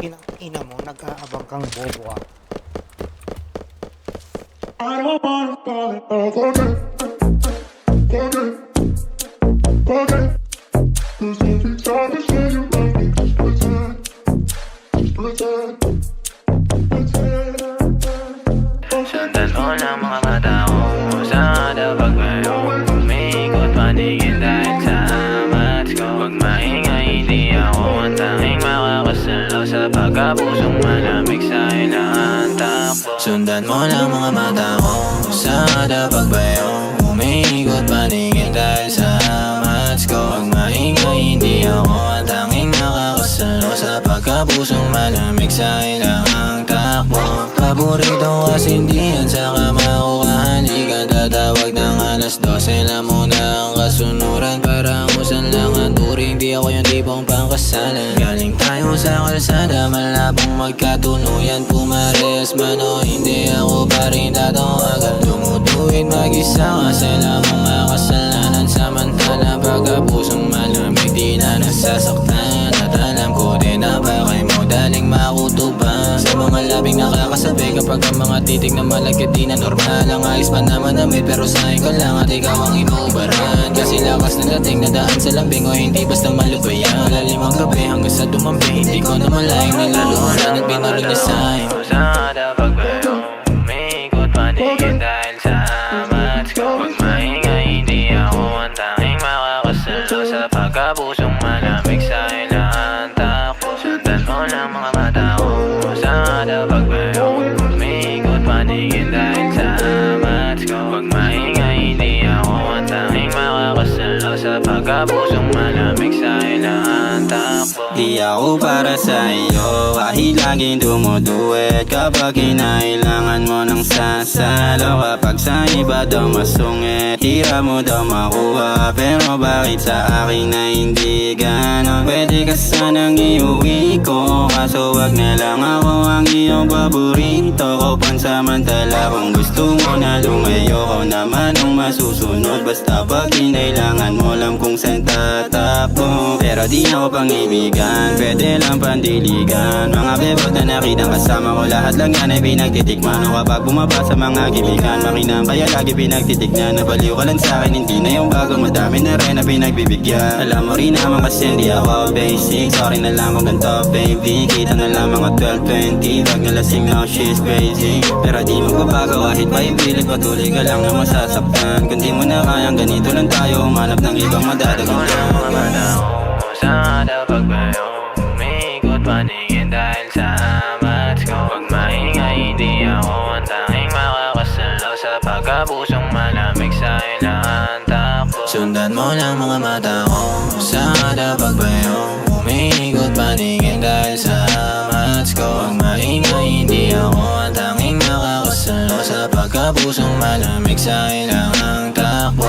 Inang ina mo, nag-aabang kang bobo ah. I don't wanna fall in love again, again, again. 'Cause every time you say you love me, just pretend, pretend, pretend. Sundan mo ng mga mata ko sa dabag ngayon. Umiikot paningin dahil sa amats ko. Huwag maingay, hindi ako ang tanging makakasalaw sa pagkapusong malamig sa ilang takbo. Sundan mo ng mga mata ko sa dabag ngayon. Umiikot paningin dahil sa amats ko. Huwag maingay, hindi ako ang tanging makakasalaw sa pagkapusong malamig sa ilang takbo. Paborito kasi hindi yan sa kamaukahan. Di ka tatawag ng alas 12 na muna ang kasunuran. Parang usan lang ang turing, di ako yung tipong pangkasalan. Galing tayo sa kalsada, malabong magkatunuyan. Pumares man o hindi, ako pa rin tatawagan. Tumutuwid mag-isa kasi lamang makasalanan. Samantala pagkapusong malamig, di na nasasaktan. At alam ko din na bakay mo daling makutuban. Sa mga labing nakakasabi kapag ang mga titig na malagkit, di na normal. Ang ayos pa naman namin pero sa akin ka lang at ikaw ang inuubaran. Kasi lakas na dating na daan sa lambing o hindi basta malubayan. Lalim ang gabi hanggang sa dumampi, hindi ko na malayang nilaluhan at binulong niya sa'yo. Sa dabag bayo, umiikot paningin dahil sa amats ko. Huwag maingay, hindi ako ang tanging makakasalaw sa pagkapusong malamig sa ilang takbo. Sundan mo lang mga mata ko sa dabag bayo. Umiikot paningin dahil sa amats ko. Huwag maingay, hindi ako ang tanging makakasalaw sa pagkapusong malamig sa ilang takbo. Di ako para sa iyo, kahit laging dumuduwet. Kapag kinailangan mo ng sasalo, kapag sa iba daw masungit, tira mo daw makuha. Pero bakit sa akin na hindi ganon? Pwede ka sanang iuwi ko, kaso wag na lang ako ang iyong paborito ko. Pansamantala kung gusto mo na lumayo, ko naman ang masusunod. Basta pag kinailangan mo lang kung saan tatakbo. Pero di ako pang-ibigan, pwede lang pandiligan. Mga bebot na nakitang kasama ko, lahat lang yan ay pinagtitikman. O kapag bumaba sa mga gibigan, makinang kaya lagi pinagtitignan. Nabaliw ka lang sa'kin, hindi na yung bago, madami na rin na pinagbibigyan. Alam mo rin naman kasi hindi ako basic. Sorry na lang kung ganito baby, kita na lang mga 12-20. Wag nalasing now, she's crazy. Pero di magbabago kahit pa ipilit, patuloy ka lang na masasaktan. Kung di mo na kayang ganito lang tayo, humanap ng ibang madadagan. Sa dabag bayo, umiikot paningin dahil sa amats ko. Huwag maingay, hindi ako ang tanging makakasalaw sa pagkapusong malamig sa ilang takbo. Sundan mo lang mga mata ko sa dabag bayo. Umiikot paningin dahil sa amats ko. Huwag maingay, hindi ako ang tanging makakasalaw sa pagkapusong malamig sa ilang takbo.